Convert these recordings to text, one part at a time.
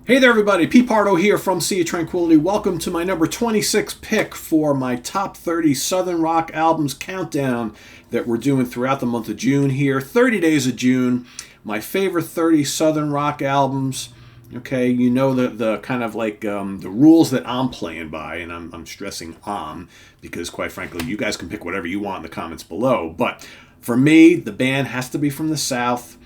Hey there, everybody. Pete Pardo here from Sea of Tranquility. Welcome to my number 26 pick for my top 30 Southern Rock albums countdown that we're doing throughout the month of June here. 30 days of June. My favorite 30 Southern Rock albums. Okay, you know the kind of like the rules that I'm playing by, and I'm stressing because quite frankly, you guys can pick whatever you want in the comments below. But for me, the band has to be from the South.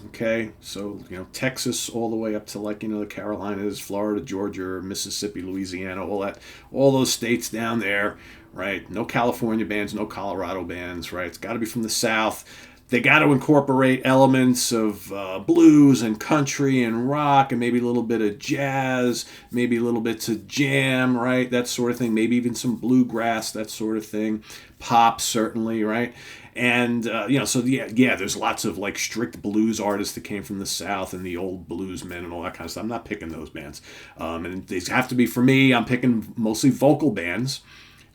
Okay, so Texas all the way up to the Carolinas, Florida, Georgia, Mississippi, Louisiana, all those states down there, right? No California bands, no Colorado bands, right? It's got to be from the South. They got to incorporate elements of blues and country and rock and maybe a little bit of jazz, maybe a little bit of jam, right? That sort of thing. Maybe even some bluegrass, that sort of thing. Pop, certainly, right? And, there's lots of like strict blues artists that came from the South and the old bluesmen and all that kind of stuff. I'm not picking those bands. And these have to be, for me, I'm picking mostly vocal bands.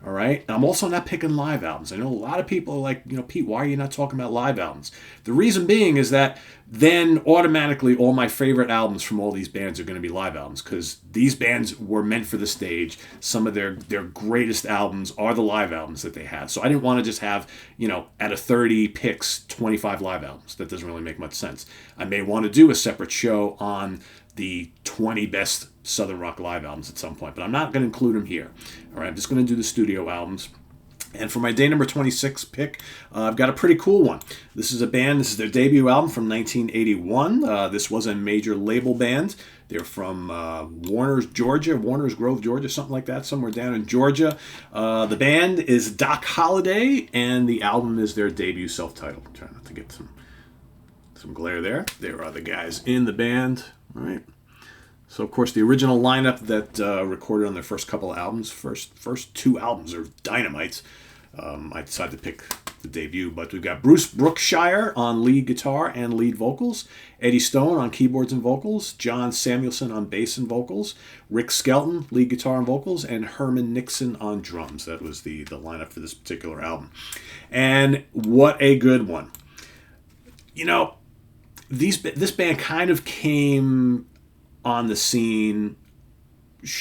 All right. I'm also not picking live albums. I know a lot of people are like, Pete, why are you not talking about live albums? The reason being is that then automatically all my favorite albums from all these bands are going to be live albums because these bands were meant for the stage. Some of their greatest albums are the live albums that they have. So I didn't want to just have, out of 30 picks, 25 live albums. That doesn't really make much sense. I may want to do a separate show on the 20 best Southern Rock live albums at some point, but I'm not going to include them here. All right, I'm just going to do the studio albums. And for my day number 26 pick, I've got a pretty cool one. This is a band, this is their debut album from 1981. This was a major label band. They're from Warner's Grove, Georgia, something like that, somewhere down in Georgia. The band is Doc Holliday, and the album is their debut self-titled. I'm trying not to get some glare there. There are the guys in the band, right? So, of course, the original lineup that recorded on their first couple of albums, first two albums are dynamites. I decided to pick the debut, but we've got Bruce Brookshire on lead guitar and lead vocals, Eddie Stone on keyboards and vocals, John Samuelson on bass and vocals, Rick Skelton, lead guitar and vocals, and Herman Nixon on drums. That was the lineup for this particular album. And what a good one. This band kind of came on the scene,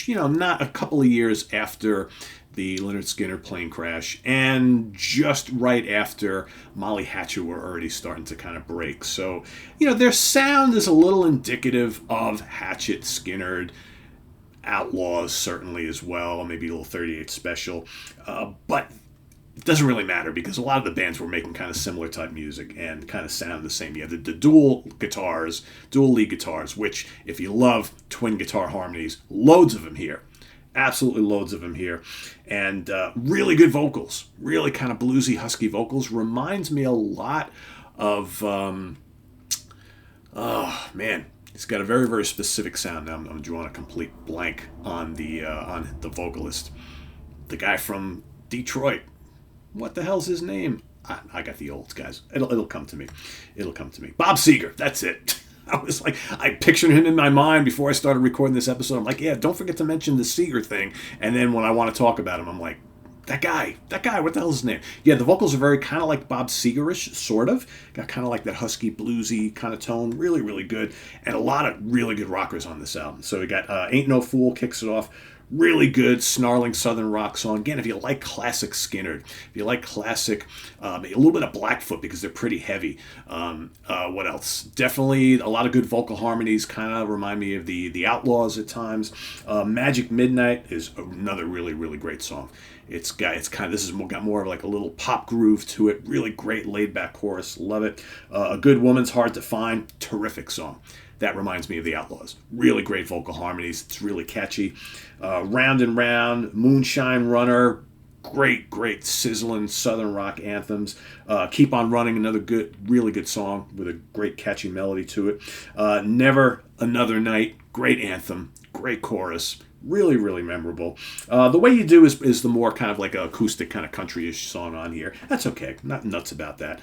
not a couple of years after the Lynyrd Skynyrd plane crash and just right after Molly Hatchet were already starting to kind of break. So, their sound is a little indicative of Hatchet, Skynyrd, Outlaws certainly as well, maybe a little 38 Special, but it doesn't really matter because a lot of the bands were making kind of similar type music and kind of sound the same. You have the dual lead guitars, which if you love twin guitar harmonies, loads of them here. Absolutely loads of them here. And really good vocals, really kind of bluesy, husky vocals. Reminds me a lot of, it's got a very, very specific sound. Now I'm drawing a complete blank on the vocalist. The guy from Detroit. What the hell's his name? I got the olds, guys. It'll come to me. Bob Seger. That's it. I pictured him in my mind before I started recording this episode. I'm like, yeah, don't forget to mention the Seger thing. And then when I want to talk about him, I'm like, that guy, what the hell's his name? Yeah, the vocals are very kind of like Bob Seger-ish, sort of. Got kind of like that husky, bluesy kind of tone. Really, really good. And a lot of really good rockers on this album. So we got Ain't No Fool kicks it off. Really good, snarling Southern rock song. Again, if you like classic Skynyrd, if you like classic, a little bit of Blackfoot because they're pretty heavy. What else? Definitely a lot of good vocal harmonies. Kind of remind me of the Outlaws at times. Magic Midnight is another really, really great song. This has got more of like a little pop groove to it. Really great laid back chorus. Love it. A Good Woman's Hard to Find. Terrific song. That reminds me of the Outlaws. Really great vocal harmonies. It's really catchy. Round and Round, Moonshine Runner, great sizzling Southern rock anthems. Keep on Running, another really good song with a great catchy melody to it. Never Another Night, great anthem, great chorus. Really, really memorable. The Way You Do is the more kind of like acoustic kind of country-ish song on here. That's okay. Not nuts about that.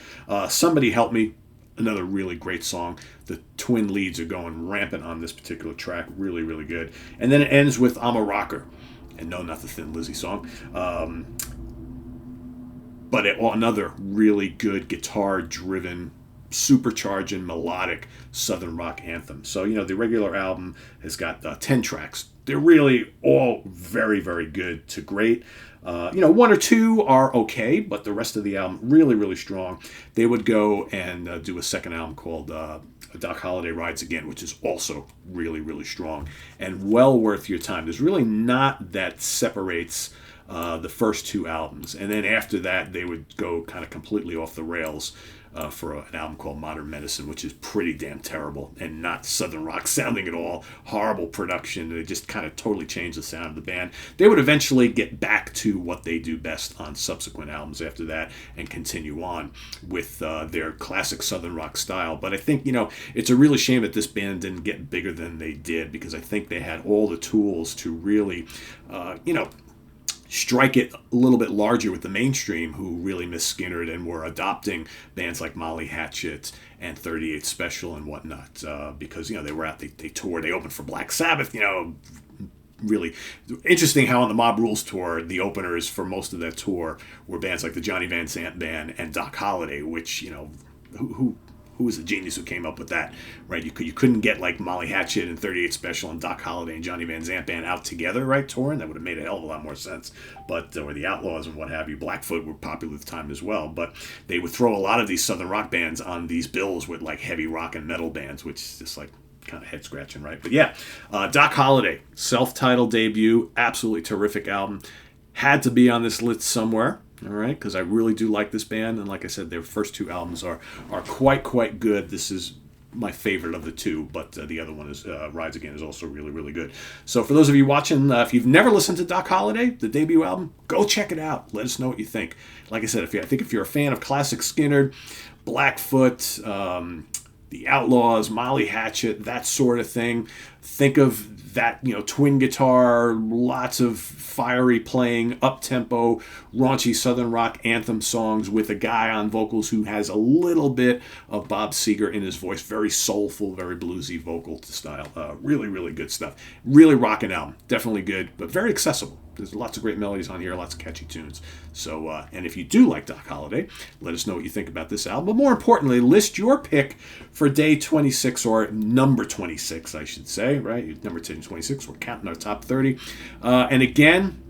Somebody Help Me. Another really great song. The twin leads are going rampant on this particular track. Really, really good. And then it ends with I'm a Rocker. And no, not the Thin Lizzy song. But another really good guitar-driven supercharged and melodic Southern rock anthem. So, the regular album has got 10 tracks. They're really all very, very good to great. One or two are okay, but the rest of the album really, really strong. They would go and do a second album called Doc Holliday Rides Again, which is also really, really strong and well worth your time. There's really not that separates the first two albums. And then after that, they would go kind of completely off the rails for an album called Modern Medicine, which is pretty damn terrible and not Southern rock sounding at all. Horrible production. It just kind of totally changed the sound of the band. They would eventually get back to what they do best on subsequent albums after that and continue on with their classic Southern rock style. But I think, it's a really shame that this band didn't get bigger than they did, because I think they had all the tools to really, strike it a little bit larger with the mainstream, who really missed Skynyrd and were adopting bands like Molly Hatchet and 38 Special and whatnot, because they were out, they toured, they opened for Black Sabbath. Really interesting how on the Mob Rules tour, the openers for most of that tour were bands like the Johnny Van Sant Band and Doc Holliday, which who was the genius who came up with that, right? You couldn't get like Molly Hatchet and 38 Special and Doc Holliday and Johnny Van Sant Band out together, right, touring. That would have made a hell of a lot more sense. But or the Outlaws and what have you. Blackfoot were popular at the time as well. But they would throw a lot of these Southern rock bands on these bills with like heavy rock and metal bands, which is just like kind of head scratching, right? But yeah, Doc Holliday, self-titled debut, absolutely terrific album. Had to be on this list somewhere. All right, because I really do like this band, and like I said, their first two albums are quite good. This is my favorite of the two, but the other one is Rides Again is also really, really good. So for those of you watching, if you've never listened to Doc Holliday, the debut album, go check it out. Let us know what you think. Like I said, if you're a fan of classic Skynyrd, Blackfoot, the Outlaws, Molly Hatchet, that sort of thing, think of that, twin guitar, lots of fiery playing, up-tempo, raunchy Southern rock anthem songs with a guy on vocals who has a little bit of Bob Seger in his voice. Very soulful, very bluesy vocal style. Really, really good stuff. Really rocking album. Definitely good, but very accessible. There's lots of great melodies on here, lots of catchy tunes. So, and if you do like Doc Holliday, let us know what you think about this album. But more importantly, list your pick for day 26, or number 26, I should say, right? Number 26, we're counting our top 30. And again,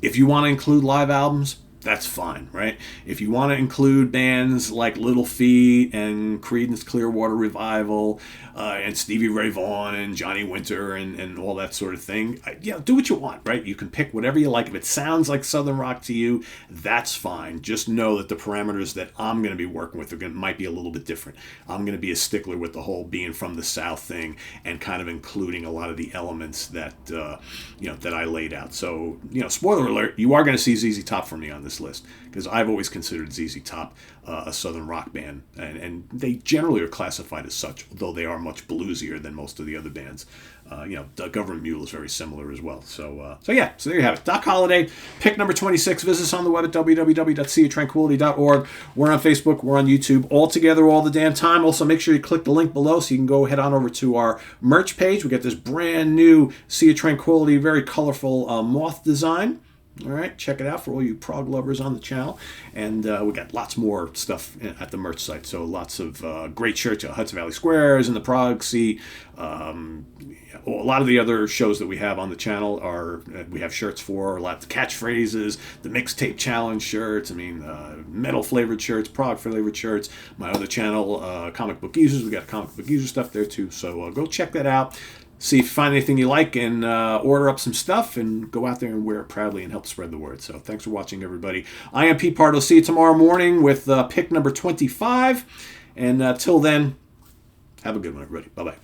if you want to include live albums, that's fine, right? If you want to include bands like Little Feat and Creedence Clearwater Revival and Stevie Ray Vaughan and Johnny Winter and all that sort of thing, do what you want, right? You can pick whatever you like. If it sounds like Southern rock to you, that's fine. Just know that the parameters that I'm going to be working with might be a little bit different. I'm going to be a stickler with the whole being from the South thing and kind of including a lot of the elements that that I laid out. So, spoiler alert, you are going to see ZZ Top for me on this list, because I've always considered ZZ Top a Southern rock band, and they generally are classified as such, though they are much bluesier than most of the other bands. The Government Mule is very similar as well. So there you have it. Doc Holliday, pick number 26. Visit us on the web at www.seaoftranquility.org. We're on Facebook. We're on YouTube. All together all the damn time. Also, make sure you click the link below so you can go head on over to our merch page. We got this brand new Sea of Tranquility, very colorful moth design. All right, check it out for all you prog lovers on the channel. And we got lots more stuff at the merch site. So lots of great shirts. Hudson Valley Squares and the Prog Sea. A lot of the other shows that we have on the channel we have shirts for. Lots of catchphrases, the mixtape challenge shirts. Metal flavored shirts, prog flavored shirts. My other channel, Comic Book Users. We got comic book user stuff there too. So go check that out. See if you find anything you like, and order up some stuff and go out there and wear it proudly and help spread the word. So thanks for watching, everybody. I am Pete Pardo. See you tomorrow morning with pick number 25. And till then, have a good one, everybody. Bye-bye.